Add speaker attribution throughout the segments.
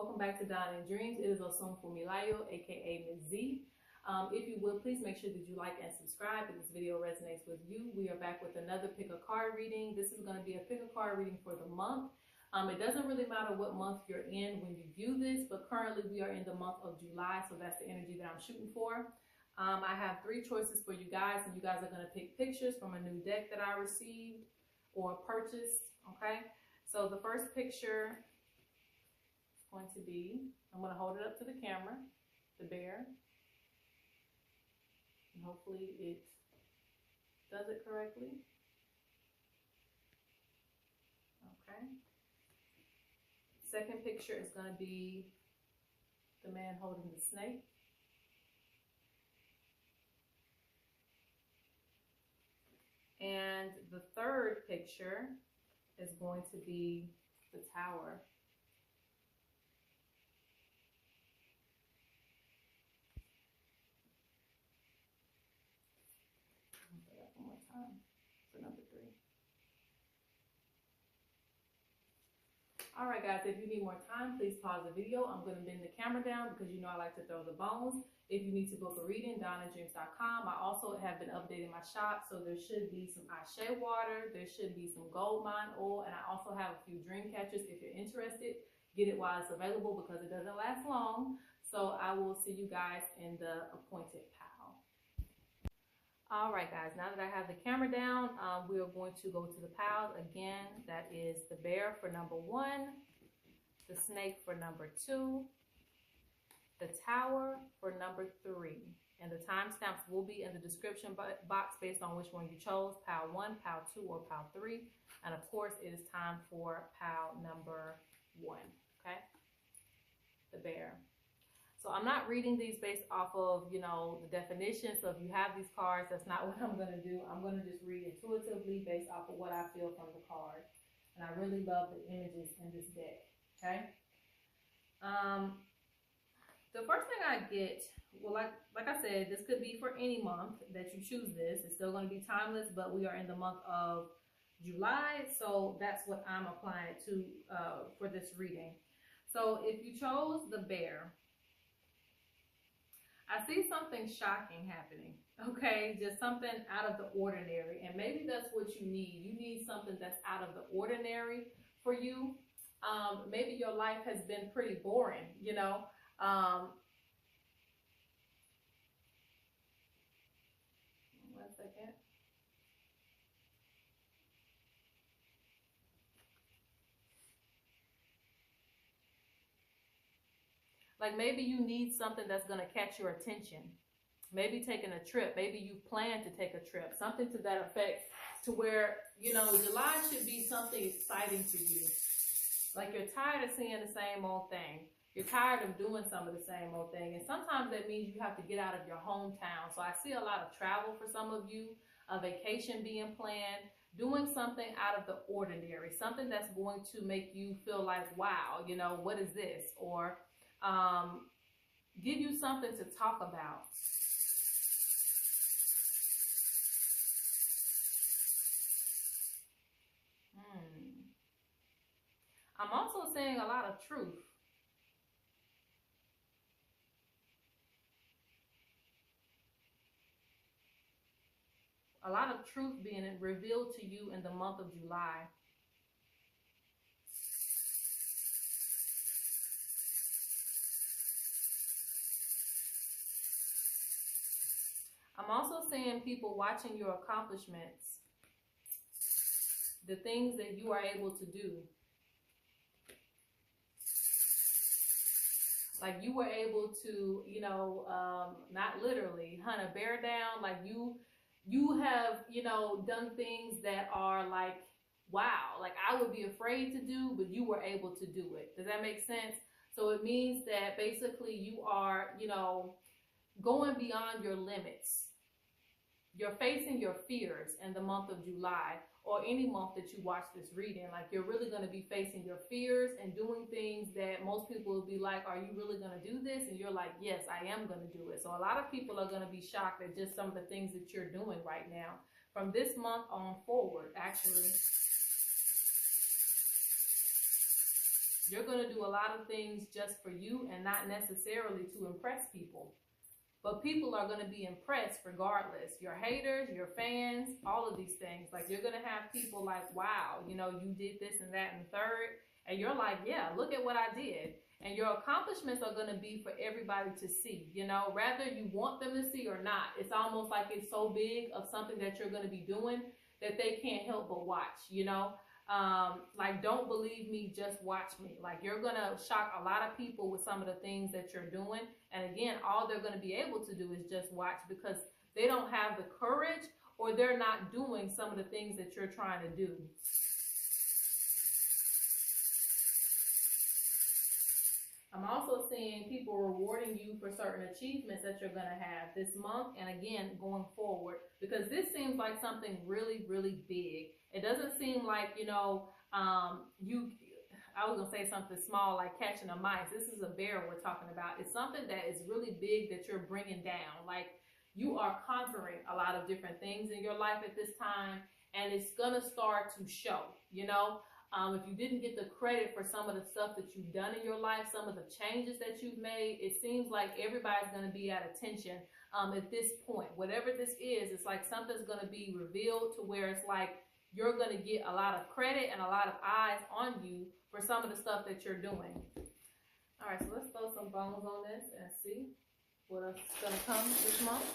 Speaker 1: welcome back to Dine and Dreams. It is ṣunfúnmiláyọ, aka Ms.Z. If you would, please make sure that you like and subscribe if this video resonates with you. We are back with another pick a card reading. This is going to be a pick a card reading for the month. It doesn't really matter what month you're in when you view this, but currently we are in the month of July, so that's the energy that I'm shooting for. I have 3 choices for you guys, and you guys are going to pick pictures from a new deck that I received or purchased, okay? So the first picture is going to be, I'm going to hold it up to the camera, the bear. And hopefully it does it correctly. Okay. Second picture is going to be the man holding the snake. And the third picture is going to be the tower. I'll say that one more time for number 3. All right, guys, if you need more time, please pause the video. I'm going to bend the camera down because you know I like to throw the bones. If you need to book a reading, dineanddreams.com. I also have been updating my shop, so there should be some Ashe water, there should be some gold mine oil, and I also have a few dream catchers. If you're interested, get it while it's available because it doesn't last long. So I will see you guys in the appointed pile. All right, guys, now that I have the camera down, we are going to go to the piles. Again, that is the bear for number 1, the snake for number 2, the tower for number 3. And the timestamps will be in the description box based on which one you chose, pile 1, pile 2, or pile 3. And of course, it is time for pile number 1, okay? The bear. So I'm not reading these based off of, you know, the definition. So if you have these cards, that's not what I'm going to do. I'm going to just read intuitively based off of what I feel from the card. And I really love the images in this deck, okay? The first thing I get, well, like I said, this could be for any month that you choose this. It's still going to be timeless, but we are in the month of July, so that's what I'm applying it to for this reading. So if you chose the bear, I see something shocking happening, okay? Just something out of the ordinary, and maybe that's what you need. You need something that's out of the ordinary for you. Maybe your life has been pretty boring, you know? One second. Like maybe you need something that's going to catch your attention. Maybe taking a trip. Maybe you plan to take a trip. Something to that effect, to where, you know, July should be something exciting for you. Like you're tired of seeing the same old thing. You're tired of doing some of the same old thing. And sometimes that means you have to get out of your hometown. So I see a lot of travel for some of you, a vacation being planned, doing something out of the ordinary, something that's going to make you feel like, wow, you know, what is this? Or give you something to talk about. I'm also seeing a lot of truth. A lot of truth being revealed to you in the month of July. I'm also seeing people watching your accomplishments, the things that you are able to do. Like you were able to, you know, not literally hunt a bear down. Like you have, you know, done things that are like, wow, like I would be afraid to do, but you were able to do it. Does that make sense? So it means that basically you are, you know, going beyond your limits. You're facing your fears in the month of July, or any month that you watch this reading. Like you're really going to be facing your fears and doing things that most people will be like, are you really going to do this? And you're like, yes, I am going to do it. So a lot of people are going to be shocked at just some of the things that you're doing right now. From this month on forward, actually. You're going to do a lot of things just for you and not necessarily to impress people. But people are going to be impressed regardless. Your haters, your fans, all of these things. Like, you're going to have people like, wow, you know, you did this and that and third. And you're like, yeah, look at what I did. And your accomplishments are going to be for everybody to see, you know, rather you want them to see or not. It's almost like it's so big of something that you're going to be doing that they can't help but watch, you know. Like, don't believe me, just watch me. Like, you're going to shock a lot of people with some of the things that you're doing. And again, all they're going to be able to do is just watch, because they don't have the courage, or they're not doing some of the things that you're trying to do. I'm also seeing people rewarding you for certain achievements that you're going to have this month and again going forward, because this seems like something really, really big. It doesn't seem like, you know, I was going to say something small like catching a mice. This is a bear we're talking about. It's something that is really big that you're bringing down. Like, you are conquering a lot of different things in your life at this time, and it's going to start to show, you know. If you didn't get the credit for some of the stuff that you've done in your life, some of the changes that you've made, it seems like everybody's going to be at attention at this point. Whatever this is, it's like something's going to be revealed to where it's like you're going to get a lot of credit and a lot of eyes on you for some of the stuff that you're doing. All right, so let's throw some bones on this and see what else is going to come this month.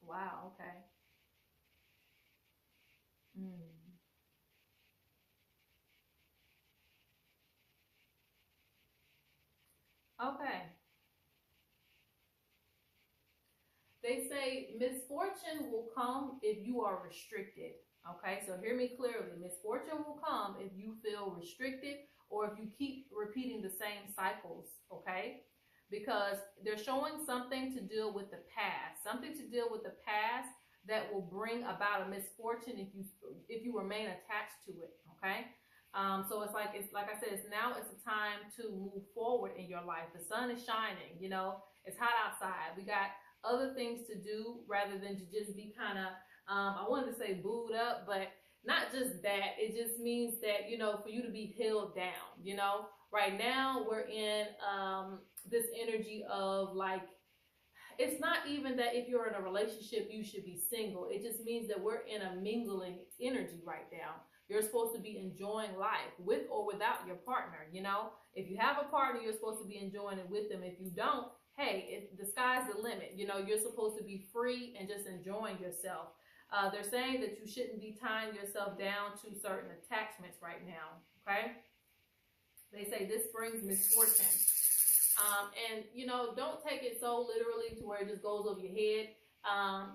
Speaker 1: Wow, okay. Okay. They say misfortune will come if you are restricted. Okay, so hear me clearly. Misfortune will come if you feel restricted or if you keep repeating the same cycles, okay? Because they're showing something to deal with the past, something to deal with the past that will bring about a misfortune if you remain attached to it, okay? So it's like I said, it's a time to move forward in your life. The sun is shining, you know, it's hot outside. We got other things to do rather than to just be kind of, I wanted to say booed up, but not just that. It just means that, you know, for you to be held down, you know. Right now we're in this energy of like, it's not even that if you're in a relationship, you should be single. It just means that we're in a mingling energy right now. You're supposed to be enjoying life with or without your partner, you know. If you have a partner, you're supposed to be enjoying it with them. If you don't, hey, the sky's the limit. You know, you're supposed to be free and just enjoying yourself. They're saying that you shouldn't be tying yourself down to certain attachments right now, okay? They say this brings misfortune. And, you know, don't take it so literally to where it just goes over your head,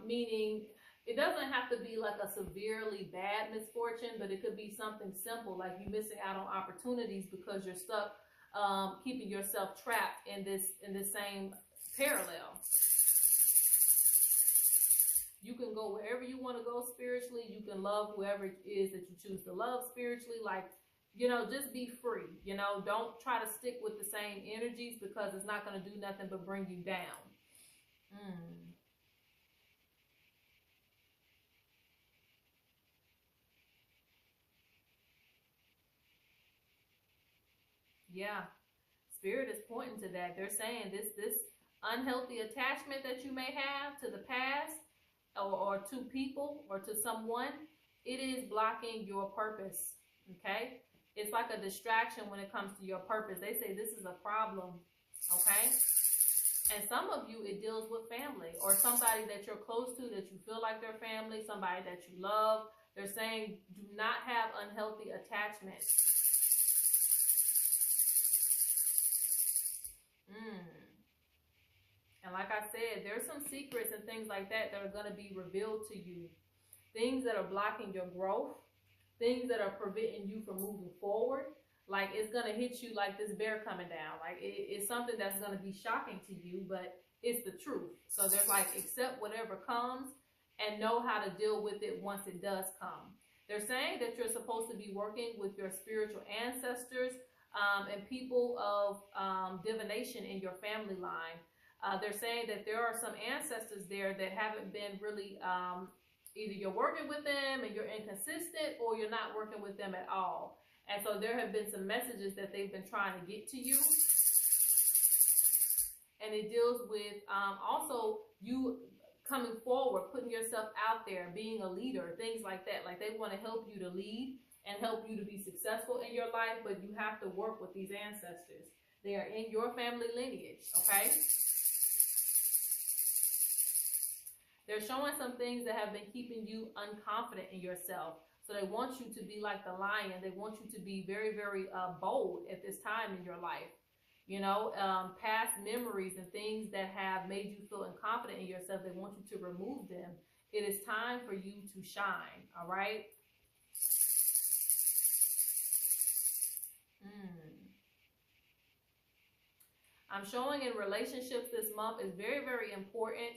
Speaker 1: meaning it doesn't have to be like a severely bad misfortune, but it could be something simple, like you missing out on opportunities because you're stuck keeping yourself trapped in this same parallel. You can go wherever you want to go spiritually. You can love whoever it is that you choose to love spiritually. Like, you know, just be free. You know, don't try to stick with the same energies because it's not going to do nothing but bring you down. Yeah, Spirit is pointing to that. They're saying this unhealthy attachment that you may have to the past or to people or to someone, it is blocking your purpose, okay? It's like a distraction when it comes to your purpose. They say this is a problem, okay? And some of you, it deals with family or somebody that you're close to, that you feel like they're family, somebody that you love. They're saying do not have unhealthy attachments. And like I said, there's some secrets and things like that that are going to be revealed to you. Things that are blocking your growth. Things that are preventing you from moving forward. Like, it's going to hit you like this bear coming down. Like, it's something that's going to be shocking to you, but it's the truth. So there's like, accept whatever comes and know how to deal with it once it does come. They're saying that you're supposed to be working with your spiritual ancestors and people of divination in your family line. They're saying that there are some ancestors there that haven't been really, either you're working with them and you're inconsistent, or you're not working with them at all. And so there have been some messages that they've been trying to get to you. And it deals with also you coming forward, putting yourself out there, being a leader, things like that. Like they want to help you to lead and help you to be successful in your life, but you have to work with these ancestors. They are in your family lineage, okay? They're showing some things that have been keeping you unconfident in yourself. So they want you to be like the lion. They want you to be very, very bold at this time in your life. You know, past memories and things that have made you feel unconfident in yourself, they want you to remove them. It is time for you to shine, all right? I'm showing in relationships this month is very, very important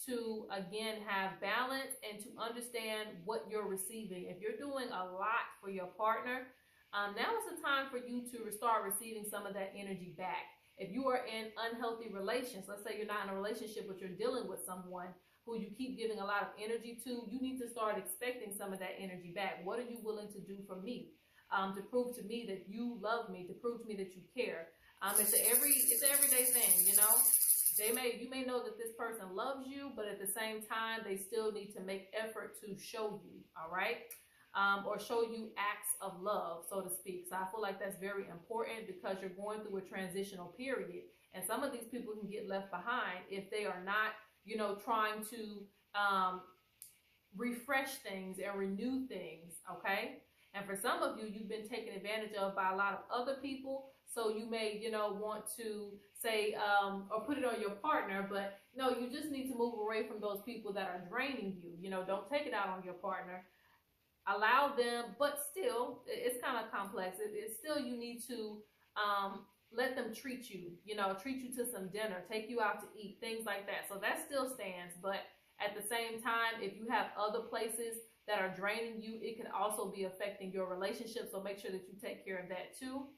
Speaker 1: to, again, have balance and to understand what you're receiving. If you're doing a lot for your partner, now is the time for you to start receiving some of that energy back. If you are in unhealthy relations, let's say you're not in a relationship, but you're dealing with someone who you keep giving a lot of energy to, you need to start expecting some of that energy back. What are you willing to do for me? To prove to me that you love me, to prove to me that you care. It's an everyday thing, you know. You may know that this person loves you, but at the same time, they still need to make effort to show you, all right? Or show you acts of love, so to speak. So I feel like that's very important because you're going through a transitional period. And some of these people can get left behind if they are not, you know, trying to refresh things and renew things, okay? And for some of you, you've been taken advantage of by a lot of other people. So you may, you know, want to say, or put it on your partner, but no, you just need to move away from those people that are draining you. You know, don't take it out on your partner. Allow them, but still, it's kind of complex. It's still, you need to let them treat you, you know, treat you to some dinner, take you out to eat, things like that. So that still stands. But at the same time, if you have other places that are draining you, it can also be affecting your relationship. So make sure that you take care of that too.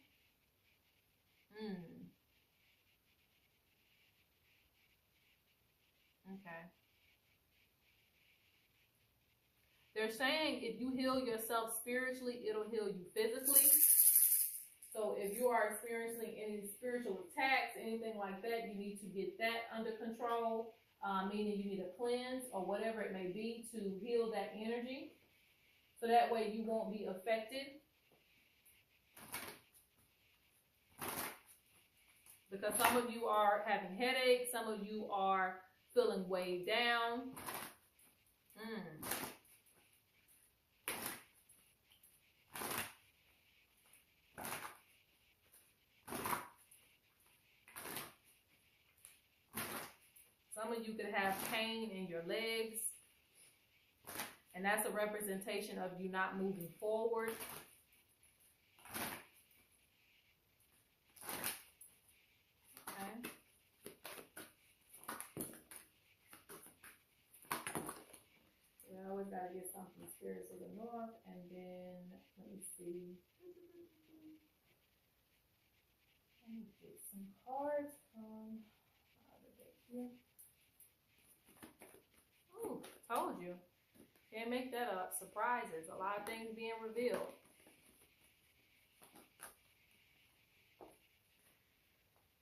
Speaker 1: Okay. They're saying if you heal yourself spiritually, it'll heal you physically. So if you are experiencing any spiritual attacks, anything like that, you need to get that under control, meaning you need a cleanse or whatever it may be to heal that energy. So that way you won't be affected. Because some of you are having headaches, some of you are feeling weighed down. Some of you could have pain in your legs, and that's a representation of you not moving forward. Okay. We always got to get something spirits of the north, and then let me see. Let me get some cards from the deck here. Ooh, told you. Can't make that up. Surprises. A lot of things being revealed.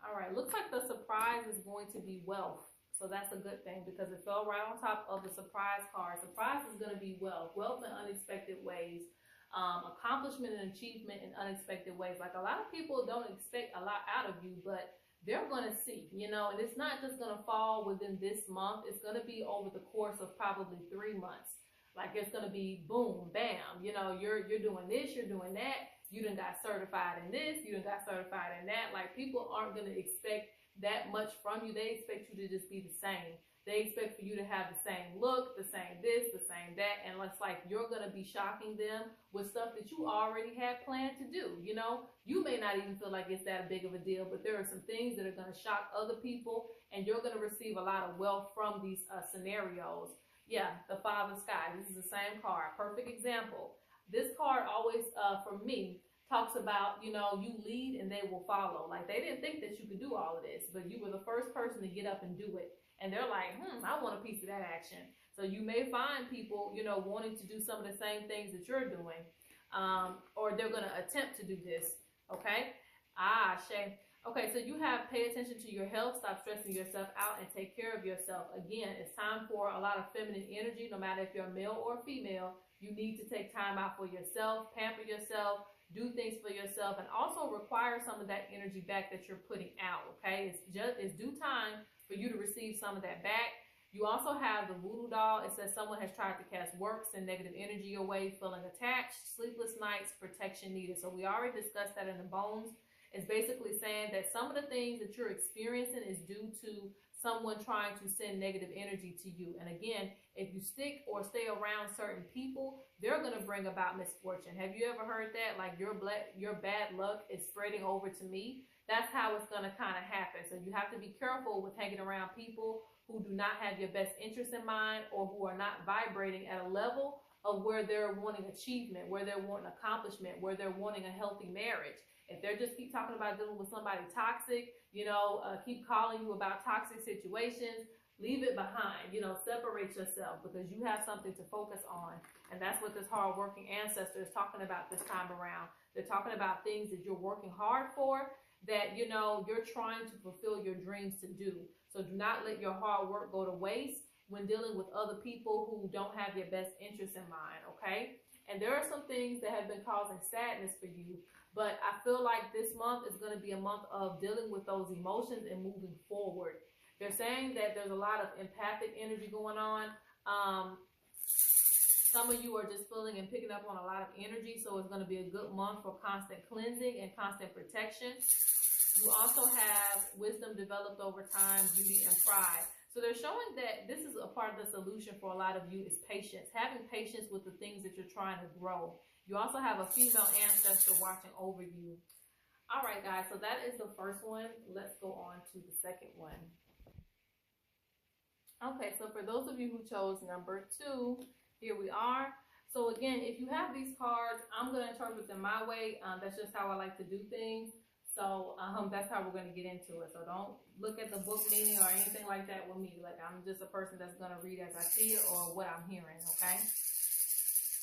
Speaker 1: All right. Looks like the surprise is going to be wealth. So that's a good thing because it fell right on top of the surprise card. Surprise is going to be wealth. Wealth in unexpected ways. Accomplishment and achievement in unexpected ways. Like a lot of people don't expect a lot out of you, but they're going to see, you know, and it's not just going to fall within this month. It's going to be over the course of probably 3 months. Like it's going to be boom, bam. You know, you're doing this, you're doing that. You done got certified in this, you done got certified in that. Like people aren't going to expect that much from you. They expect you to just be the same. They expect for you to have the same look, the same this, the same that. And it's like you're going to be shocking them with stuff that you already had planned to do. You know, you may not even feel like it's that big of a deal, but there are some things that are going to shock other people, and you're going to receive a lot of wealth from these scenarios. Yeah, the Five of Sky. This is the same card. Perfect example. This card always, for me, talks about, you know, you lead and they will follow. Like, they didn't think that you could do all of this, but you were the first person to get up and do it. And they're like, I want a piece of that action. So you may find people, you know, wanting to do some of the same things that you're doing, or they're going to attempt to do this. Okay. Shay. Okay, so you have pay attention to your health, stop stressing yourself out, and take care of yourself. Again, it's time for a lot of feminine energy, no matter if you're male or female. You need to take time out for yourself, pamper yourself, do things for yourself, and also require some of that energy back that you're putting out, okay? It's due time for you to receive some of that back. You also have the voodoo doll. It says someone has tried to cast works and negative energy your way, feeling attached, sleepless nights, protection needed. So we already discussed that in the bones. It's basically saying that some of the things that you're experiencing is due to someone trying to send negative energy to you. And again, if you stick or stay around certain people, they're going to bring about misfortune. Have you ever heard that? Like, your bad luck is spreading over to me. That's how it's going to kind of happen. So you have to be careful with hanging around people who do not have your best interest in mind, or who are not vibrating at a level of where they're wanting achievement, where they're wanting accomplishment, where they're wanting a healthy marriage. If they're just keep talking about dealing with somebody toxic, you know, keep calling you about toxic situations, leave it behind, you know, separate yourself, because you have something to focus on. And that's what this hard-working ancestor is talking about this time around. They're talking about things that you're working hard for, that, you know, you're trying to fulfill your dreams to do. So do not let your hard work go to waste when dealing with other people who don't have your best interest in mind, okay? And there are some things that have been causing sadness for you, but I feel like this month is going to be a month of dealing with those emotions and moving forward. They're saying that there's a lot of empathic energy going on. Some of you are just feeling and picking up on a lot of energy, so it's going to be a good month for constant cleansing and constant protection. You also have wisdom developed over time, beauty, and pride. So they're showing that this is a part of the solution for a lot of you is patience. Having patience with the things that you're trying to grow. You also have a female ancestor watching over you. All right, guys, so that is the first one. Let's go on to the second one. Okay, so for those of you who chose number 2, here we are. So again, if you have these cards, I'm going to interpret them my way. That's just how I like to do things. So that's how we're going to get into it. So don't look at the book meaning or anything like that with me. Like, I'm just a person that's going to read as I see it or what I'm hearing, okay?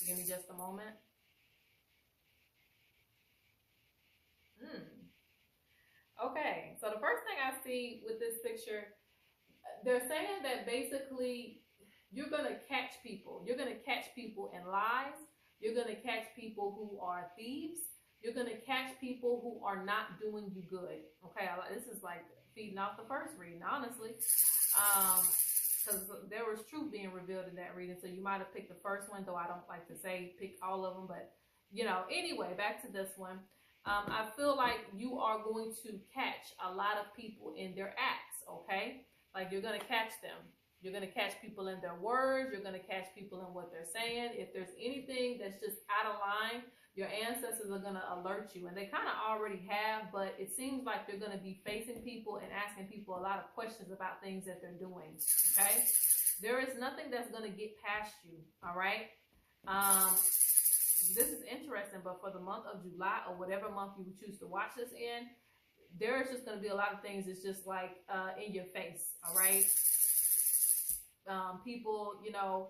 Speaker 1: Give me just a moment. Okay, so the first thing I see with this picture, they're saying that basically you're going to catch people. You're going to catch people in lies. You're going to catch people who are thieves. You're going to catch people who are not doing you good. Okay, this is like feeding off the first reading, honestly. Because there was truth being revealed in that reading. So you might have picked the first one, though I don't like to say pick all of them. But, you know, anyway, back to this one. I feel like you are going to catch a lot of people in their acts, okay? Like, you're going to catch them. You're going to catch people in their words. You're going to catch people in what they're saying. If there's anything that's just out of line, your ancestors are going to alert you. And they kind of already have, but it seems like they're going to be facing people and asking people a lot of questions about things that they're doing, okay? There is nothing that's going to get past you, all right? This is interesting, but for the month of July or whatever month you would choose to watch this in, there is just going to be a lot of things that's just like in your face, all right? People, you know,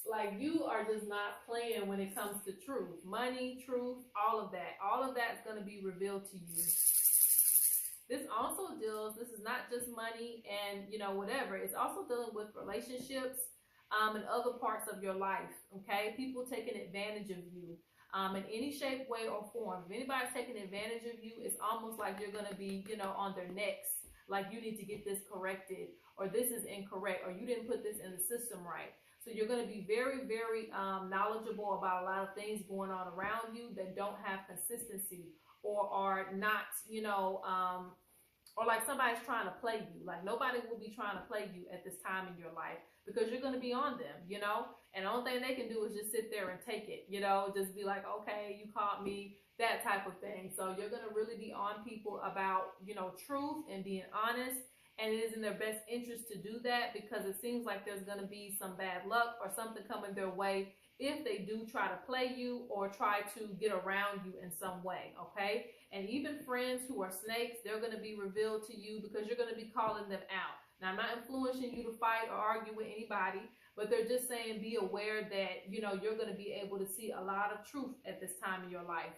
Speaker 1: like, you are just not playing when it comes to truth. Money, truth, all of that's going to be revealed to you. This also deals, this is not just money and, you know, whatever. It's also dealing with relationships and other parts of your life, okay? People taking advantage of you in any shape, way, or form. If anybody's taking advantage of you, it's almost like you're going to be, you know, on their necks. Like, you need to get this corrected, or this is incorrect, or you didn't put this in the system right. So you're going to be very, very knowledgeable about a lot of things going on around you that don't have consistency, or are not, you know, or like somebody's trying to play you. Like, nobody will be trying to play you at this time in your life, because you're going to be on them, you know. And the only thing they can do is just sit there and take it, you know, just be like, okay, you caught me, that type of thing. So you're going to really be on people about, you know, truth and being honest and it is in their best interest to do that, because it seems like there's going to be some bad luck or something coming their way if they do try to play you or try to get around you in some way, okay? And even friends who are snakes, they're going to be revealed to you because you're going to be calling them out. Now, I'm not influencing you to fight or argue with anybody, but they're just saying be aware that, you know, you're going to be able to see a lot of truth at this time in your life.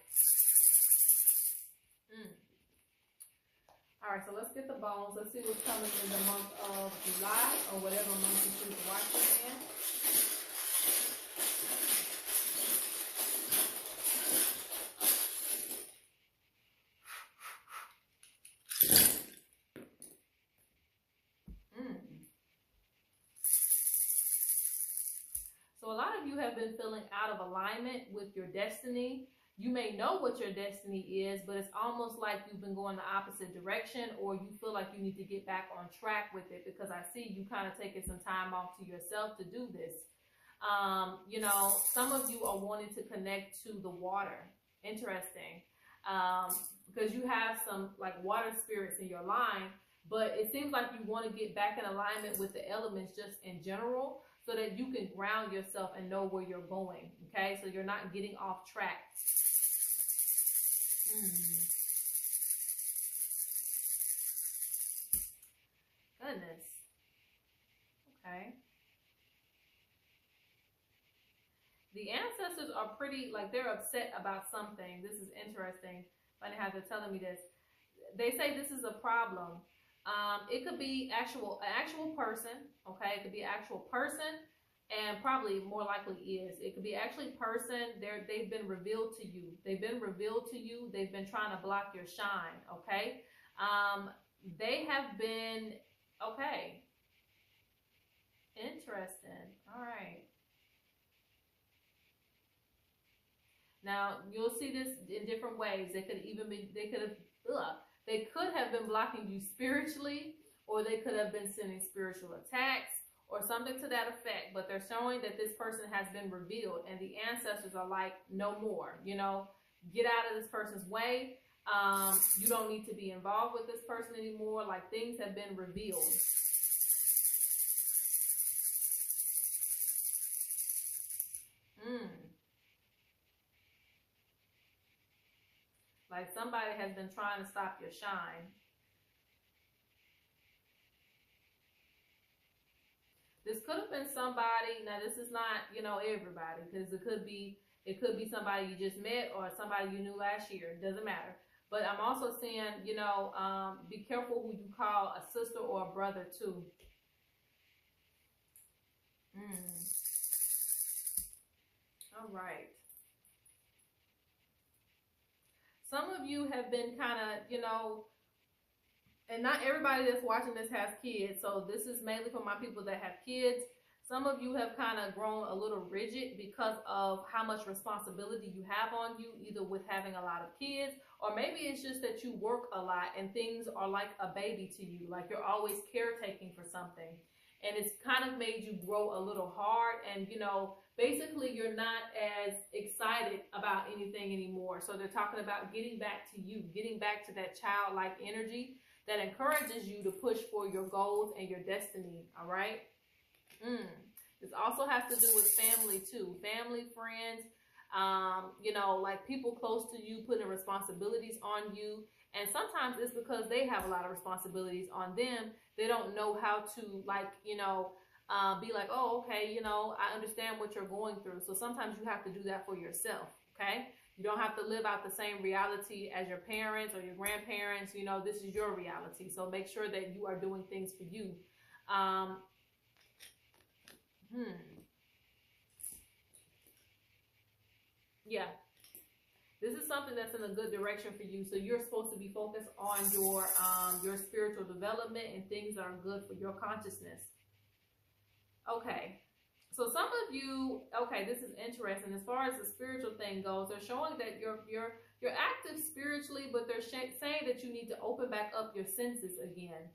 Speaker 1: All right, so let's get the bones. Let's see what's coming in the month of July, or whatever month you choose to watch this in. So a lot of you have been feeling out of alignment with your destiny. You may know what your destiny is, but it's almost like you've been going the opposite direction, or you feel like you need to get back on track with it, because I see you kind of taking some time off to yourself to do this. You know, some of you are wanting to connect to the water. Interesting. Because you have some like water spirits in your line, but it seems like you want to get back in alignment with the elements just in general, so that you can ground yourself and know where you're going, okay? So you're not getting off track. Goodness. Okay. The ancestors are pretty, like, they're upset about something. This is interesting. Funny how they're telling me this. They say this is a problem. It could be an actual person, okay? It could be an actual person, and probably more likely is. It could be actually person. They've been revealed to you. They've been revealed to you. They've been trying to block your shine, okay? They have been, okay. Interesting. All right. Now, you'll see this in different ways. They could have been blocking you spiritually, or they could have been sending spiritual attacks or something to that effect. But they're showing that this person has been revealed, and the ancestors are like, no more, you know, get out of this person's way. You don't need to be involved with this person anymore. Like, things have been revealed. Like, somebody has been trying to stop your shine. This could have been somebody. Now, this is not, you know, everybody, because it could be somebody you just met or somebody you knew last year. It doesn't matter. But I'm also saying, you know, be careful who you call a sister or a brother too. All right. Some of you have been kind of, you know, and not everybody that's watching this has kids, so this is mainly for my people that have kids. Some of you have kind of grown a little rigid because of how much responsibility you have on you, either with having a lot of kids, or maybe it's just that you work a lot and things are like a baby to you, like you're always caretaking for something. And it's kind of made you grow a little hard, and, you know, basically you're not as excited about anything anymore. So they're talking about getting back to you, getting back to that childlike energy that encourages you to push for your goals and your destiny, all right? This also has to do with family too. Family, friends, you know, like people close to you putting responsibilities on you. And sometimes it's because they have a lot of responsibilities on them. They don't know how to, like, you know, be like, oh, okay, you know, I understand what you're going through. So sometimes you have to do that for yourself, okay? You don't have to live out the same reality as your parents or your grandparents. You know, this is your reality. So make sure that you are doing things for you. Yeah. This is something that's in a good direction for you. So you're supposed to be focused on your spiritual development and things that are good for your consciousness. Okay. So some of you, okay, this is interesting. As far as the spiritual thing goes, they're showing that you're active spiritually, but they're saying that you need to open back up your senses again.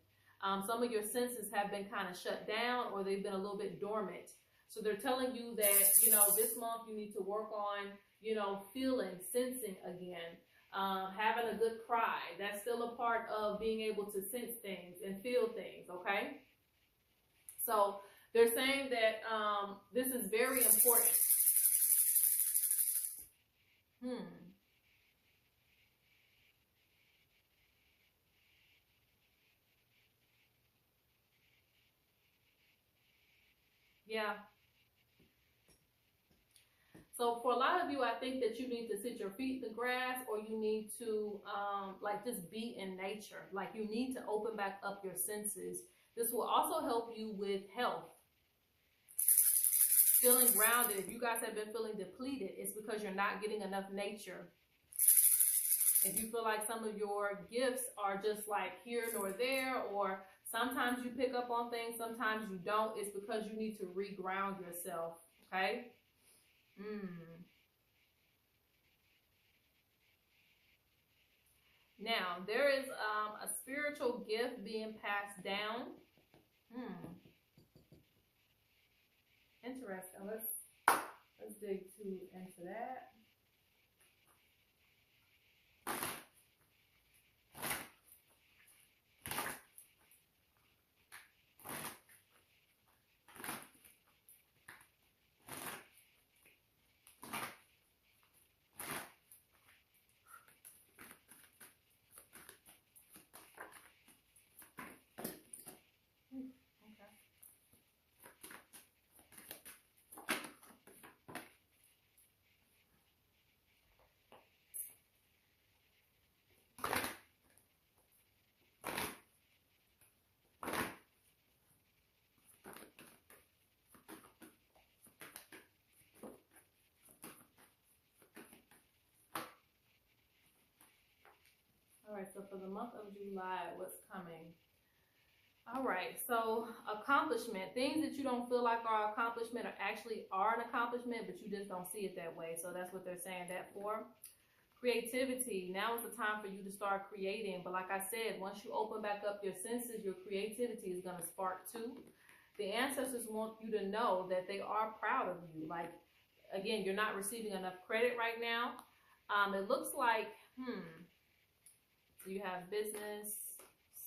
Speaker 1: Some of your senses have been kind of shut down, or they've been a little bit dormant. So they're telling you that, you know, this month you need to work on, you know, feeling, sensing again. Having a good cry, that's still a part of being able to sense things and feel things, okay? So they're saying that this is very important. Yeah. So for a lot of you, I think that you need to sit your feet in the grass, or you need to like just be in nature. Like you need to open back up your senses. This will also help you with health. Feeling grounded. If you guys have been feeling depleted, it's because you're not getting enough nature. If you feel like some of your gifts are just like here nor there, or sometimes you pick up on things, sometimes you don't, it's because you need to reground yourself, okay? Now, there is a spiritual gift being passed down. Interesting. Let's dig into that. All right, so for the month of July, what's coming? All right, so accomplishment, things that you don't feel like are accomplishment actually are an accomplishment, but you just don't see it that way. So that's what they're saying that for. Creativity, now is the time for you to start creating. But like I said, once you open back up your senses, your creativity is going to spark too. The ancestors want you to know that they are proud of you. Like, again, you're not receiving enough credit right now. It looks like, so you have business,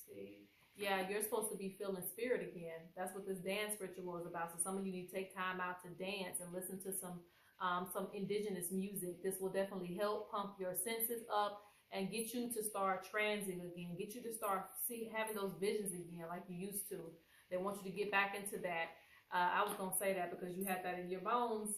Speaker 1: see. Yeah, you're supposed to be feeling spirit again. That's what this dance ritual is about. So some of you need to take time out to dance and listen to some indigenous music. This will definitely help pump your senses up and get you to start transing again. Get you to start having those visions again like you used to. They want you to get back into that. I was going to say that because you had that in your bones.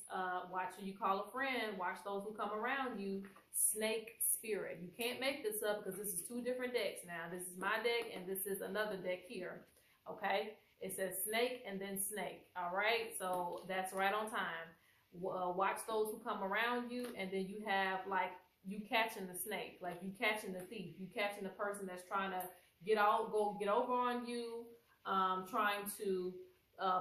Speaker 1: Watch who you call a friend. Watch those who come around you. Snake spirit. You can't make this up because this is two different decks now. This is my deck and this is another deck here. Okay? It says snake and then snake. All right? So that's right on time. Watch those who come around you, and then you have like you catching the snake, like you catching the thief, you catching the person that's trying to get over on you, trying to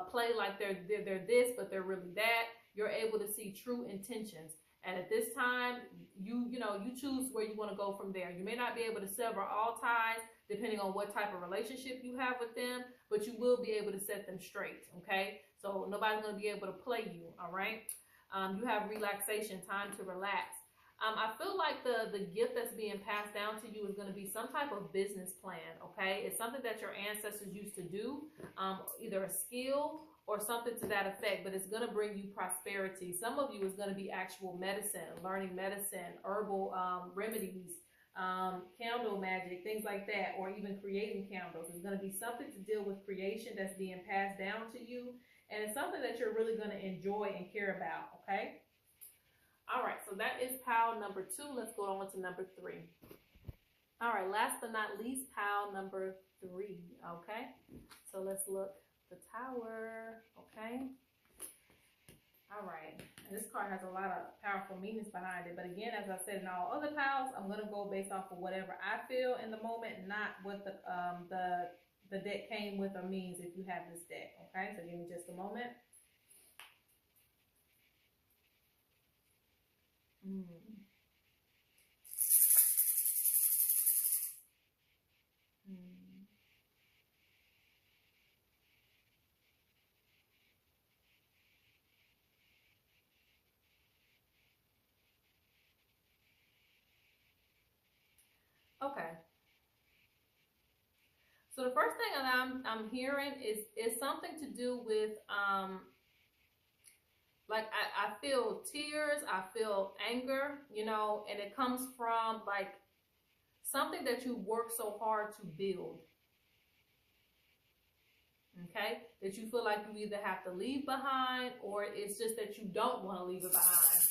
Speaker 1: play like they're this, but they're really that. You're able to see true intentions. And at this time, you choose where you want to go from there. You may not be able to sever all ties depending on what type of relationship you have with them, but you will be able to set them straight, okay? So nobody's going to be able to play you, all right? You have relaxation, time to relax. I feel like the gift that's being passed down to you is going to be some type of business plan, okay? It's something that your ancestors used to do, either a skill or something to that effect, but it's going to bring you prosperity. Some of you is going to be actual medicine, learning medicine, herbal remedies, candle magic, things like that, or even creating candles. It's going to be something to deal with creation that's being passed down to you, and it's something that you're really going to enjoy and care about, okay? All right, so that is pile number 2. Let's go on to number 3. All right, last but not least, pile number 3, okay? So let's look. The Tower, okay? All right, and this card has a lot of powerful meanings behind it, but again, as I said in all other piles, I'm going to go based off of whatever I feel in the moment, not what the deck came with or means if you have this deck, okay? So give me just a moment. Okay. So the first thing that I'm hearing is something to do with like I feel tears, I feel anger, you know, and it comes from like something that you work so hard to build. Okay, that you feel like you either have to leave behind, or it's just that you don't want to leave it behind.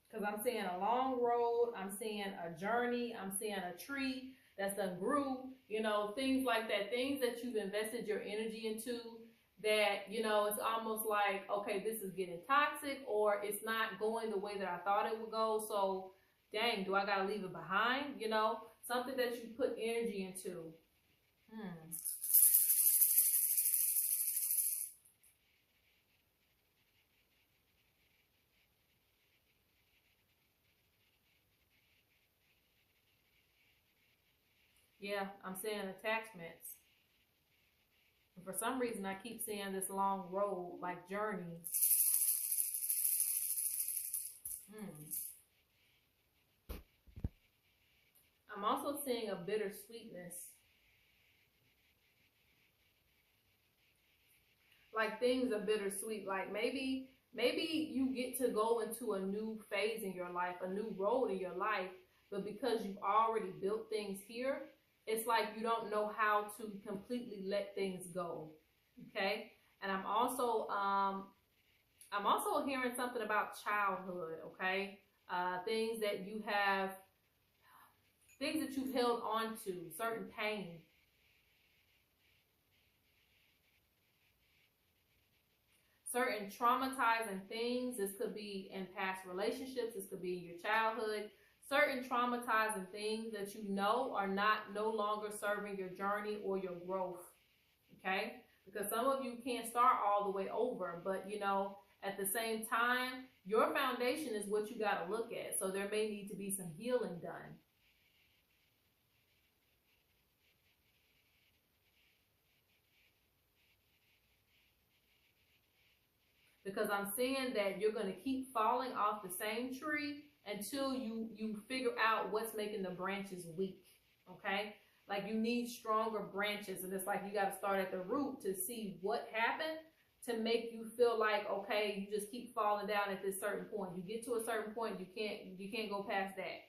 Speaker 1: Because I'm seeing a long road, I'm seeing a journey, I'm seeing a tree that's done grew, you know, things like that, things that you've invested your energy into that, you know, it's almost like, okay, this is getting toxic, or it's not going the way that I thought it would go. So, dang, do I got to leave it behind? You know, something that you put energy into. Yeah, I'm seeing attachments. And for some reason, I keep seeing this long road, like journey. I'm also seeing a bittersweetness. Like things are bittersweet. Like maybe you get to go into a new phase in your life, a new road in your life, but because you've already built things here, it's like you don't know how to completely let things go. Okay? And I'm also hearing something about childhood, okay? Things that you have, things that you've held on to, certain pain. Certain traumatizing things. This could be in past relationships. This could be in your childhood. Certain traumatizing things that you know are no longer serving your journey or your growth. Okay? Because some of you can't start all the way over, but you know, at the same time, your foundation is what you got to look at. So there may need to be some healing done. Because I'm seeing that you're going to keep falling off the same tree until you figure out what's making the branches weak. Okay? Like you need stronger branches, and it's like you got to start at the root to see what happened to make you feel like, okay, you just keep falling down at this certain point. You get to a certain point, you can't go past that.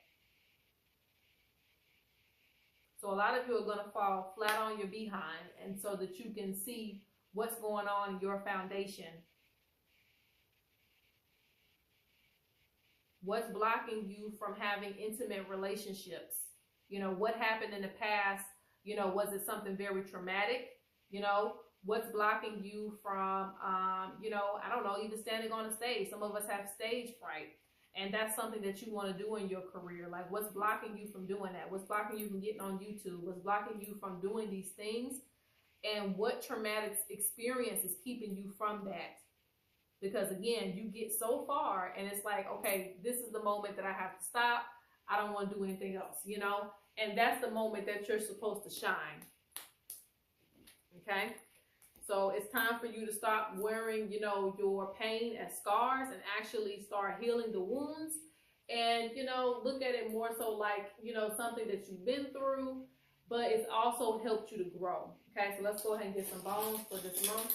Speaker 1: So a lot of you are going to fall flat on your behind, and so that you can see what's going on in your foundation. What's blocking you from having intimate relationships? You know, what happened in the past? You know, was it something very traumatic? You know, what's blocking you from, you know, I don't know, even standing on a stage? Some of us have stage fright, and that's something that you want to do in your career. Like, what's blocking you from doing that? What's blocking you from getting on YouTube? What's blocking you from doing these things? And what traumatic experience is keeping you from that? Because again, you get so far and it's like, okay, this is the moment that I have to stop. I don't want to do anything else, you know? And that's the moment that you're supposed to shine. Okay? So it's time for you to stop wearing, you know, your pain as scars and actually start healing the wounds. And, you know, look at it more so like, you know, something that you've been through, but it's also helped you to grow. Okay, so let's go ahead and get some bones for this month.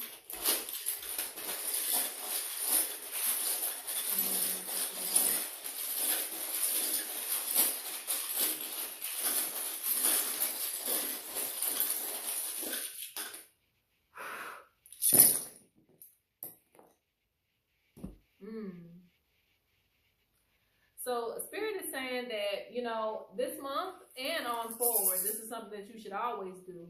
Speaker 1: So Spirit is saying that, you know, this month and on forward, this is something that you should always do.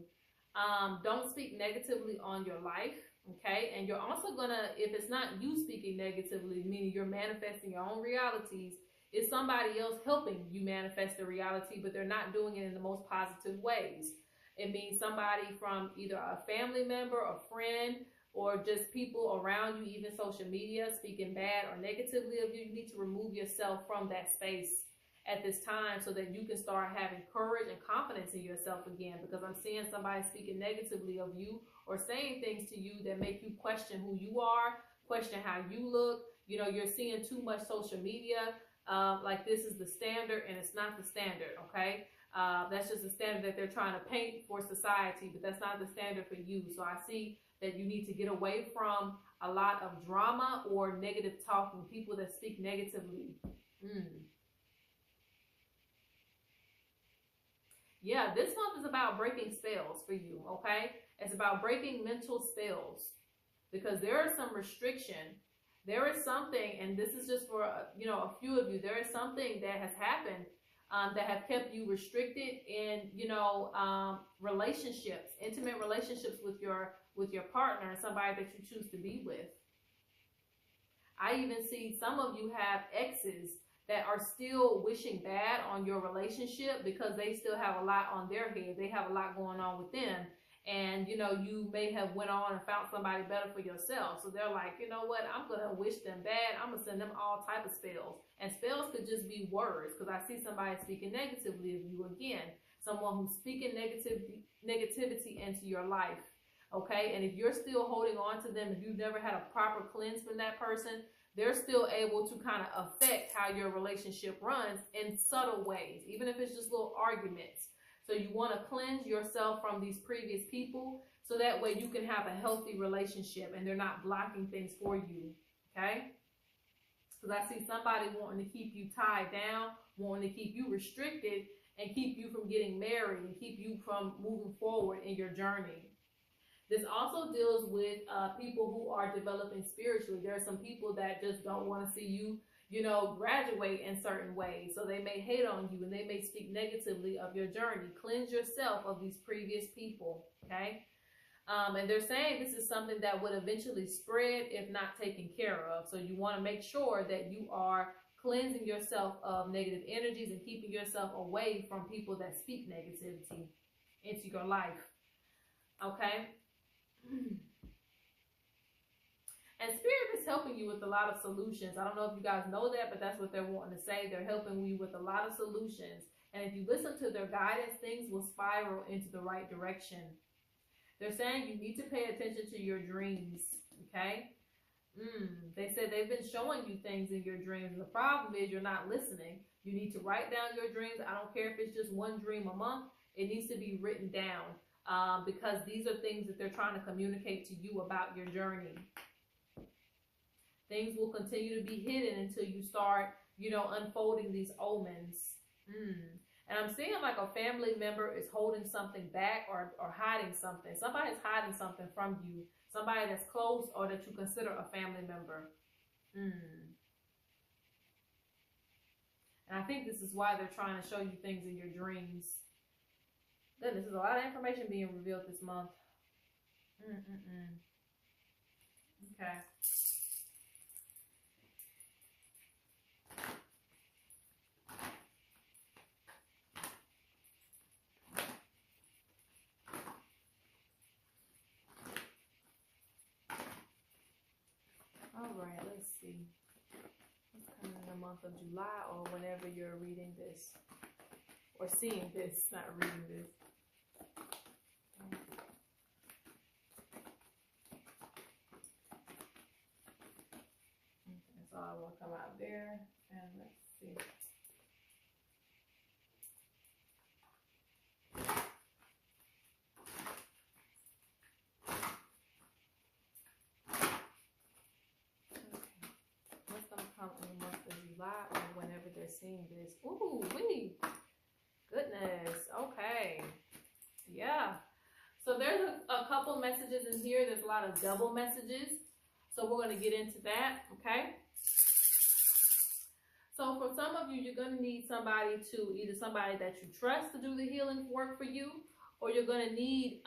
Speaker 1: Don't speak negatively on your life, okay? And you're also gonna, if it's not you speaking negatively, meaning you're manifesting your own realities, it's somebody else helping you manifest the reality, but they're not doing it in the most positive ways. It means somebody from either a family member, a friend, or just people around you, even social media, speaking bad or negatively of you. You need to remove yourself from that space at this time so that you can start having courage and confidence in yourself again. Because I'm seeing somebody speaking negatively of you or saying things to you that make you question who you are, question how you look. You know, you're seeing too much social media like this is the standard, and it's not the standard, okay? That's just a standard that they're trying to paint for society, but that's not the standard for you. So I see that you need to get away from a lot of drama or negative talking, people that speak negatively. Yeah, this month is about breaking spells for you, okay? It's about breaking mental spells, because there is some restriction. There is something, and this is just for, you know, a few of you, there is something that has happened that have kept you restricted in, you know, relationships, intimate relationships with your partner, somebody that you choose to be with. I even see some of you have exes that are still wishing bad on your relationship because they still have a lot on their head. They have a lot going on with them. And, you know, you may have went on and found somebody better for yourself. So they're like, you know what, I'm going to wish them bad. I'm going to send them all type of spells. And spells could just be words, because I see somebody speaking negatively of you again. Someone who's speaking negativity into your life. Okay, and if you're still holding on to them, if you've never had a proper cleanse from that person, they're still able to kind of affect how your relationship runs in subtle ways, even if it's just little arguments. So you want to cleanse yourself from these previous people, so that way you can have a healthy relationship and they're not blocking things for you, okay? Because I see somebody wanting to keep you tied down, wanting to keep you restricted, and keep you from getting married, and keep you from moving forward in your journey. This also deals with people who are developing spiritually. There are some people that just don't want to see you, you know, graduate in certain ways. So they may hate on you, and they may speak negatively of your journey. Cleanse yourself of these previous people, okay? And they're saying this is something that would eventually spread if not taken care of. So you want to make sure that you are cleansing yourself of negative energies and keeping yourself away from people that speak negativity into your life, okay? And Spirit is helping you with a lot of solutions. I don't know if you guys know that, but that's what they're wanting to say. They're helping you with a lot of solutions. And if you listen to their guidance, things will spiral into the right direction. They're saying you need to pay attention to your dreams, okay? They said they've been showing you things in your dreams. The problem is you're not listening. You need to write down your dreams. I don't care if it's just one dream a month. It needs to be written down. Because these are things that they're trying to communicate to you about your journey. Things will continue to be hidden until you start, you know, unfolding these omens. And I'm seeing like a family member is holding something back or hiding something. Somebody's hiding something from you. Somebody that's close or that you consider a family member. And I think this is why they're trying to show you things in your dreams. Goodness, there's a lot of information being revealed this month. Okay. All right, let's see. What's coming in the month of July, or whenever you're reading this or seeing this, not reading this. So I want to come out there and let's see. Okay. What's going to come in the month of July or whenever they're seeing this? Ooh, wee. Goodness. Okay. Yeah. So there's a couple messages in here. There's a lot of double messages. So we're going to get into that. Okay. So for some of you, you're going to need somebody to, either somebody that you trust to do the healing work for you, or you're going to need,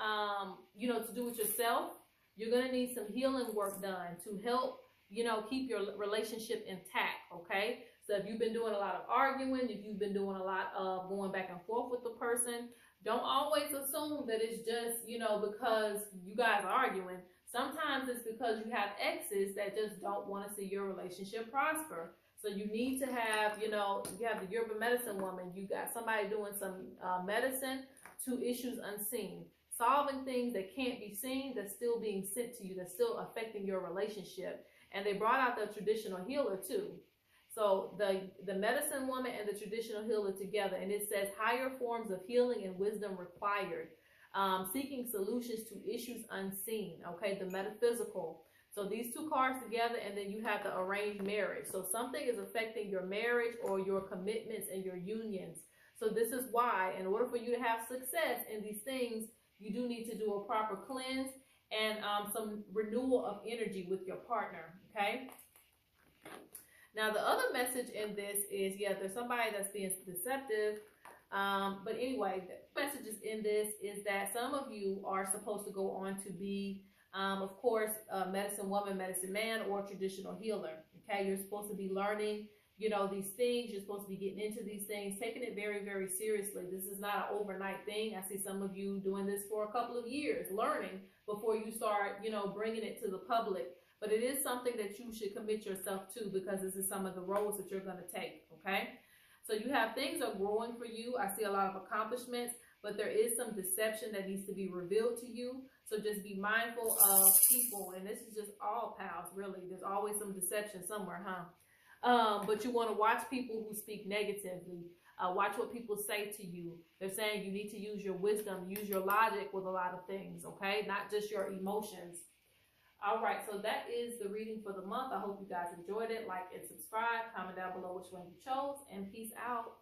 Speaker 1: you know, to do it yourself. You're going to need some healing work done to help, you know, keep your relationship intact, okay? So if you've been doing a lot of arguing, if you've been doing a lot of going back and forth with the person, don't always assume that it's just, you know, because you guys are arguing. Sometimes it's because you have exes that just don't want to see your relationship prosper. So you need to have, you know, you have the Yoruba medicine woman. You got somebody doing some medicine to issues unseen. Solving things that can't be seen, that's still being sent to you, that's still affecting your relationship. And they brought out the traditional healer too. So the medicine woman and the traditional healer together, and it says higher forms of healing and wisdom required, seeking solutions to issues unseen. Okay, the metaphysical. So these two cards together, and then you have the arranged marriage. So something is affecting your marriage or your commitments and your unions. So this is why, in order for you to have success in these things, you do need to do a proper cleanse and some renewal of energy with your partner. Okay. Now, the other message in this is, yeah, there's somebody that's being deceptive. But anyway, the messages in this is that some of you are supposed to go on to be, of course, a medicine woman, medicine man, or traditional healer. Okay, you're supposed to be learning, you know, these things. You're supposed to be getting into these things, taking it very, very seriously. This is not an overnight thing. I see some of you doing this for a couple of years, learning before you start, you know, bringing it to the public. But it is something that you should commit yourself to, because this is some of the roles that you're going to take, okay? So you have things are growing for you. I see a lot of accomplishments, but there is some deception that needs to be revealed to you. So just be mindful of people, and this is just all pals, really. There's always some deception somewhere, huh? But you want to watch people who speak negatively. Watch what people say to you. They're saying you need to use your wisdom, use your logic with a lot of things, okay? Not just your emotions. All right, so that is the reading for the month. I hope you guys enjoyed it. Like and subscribe. Comment down below which one you chose. And peace out.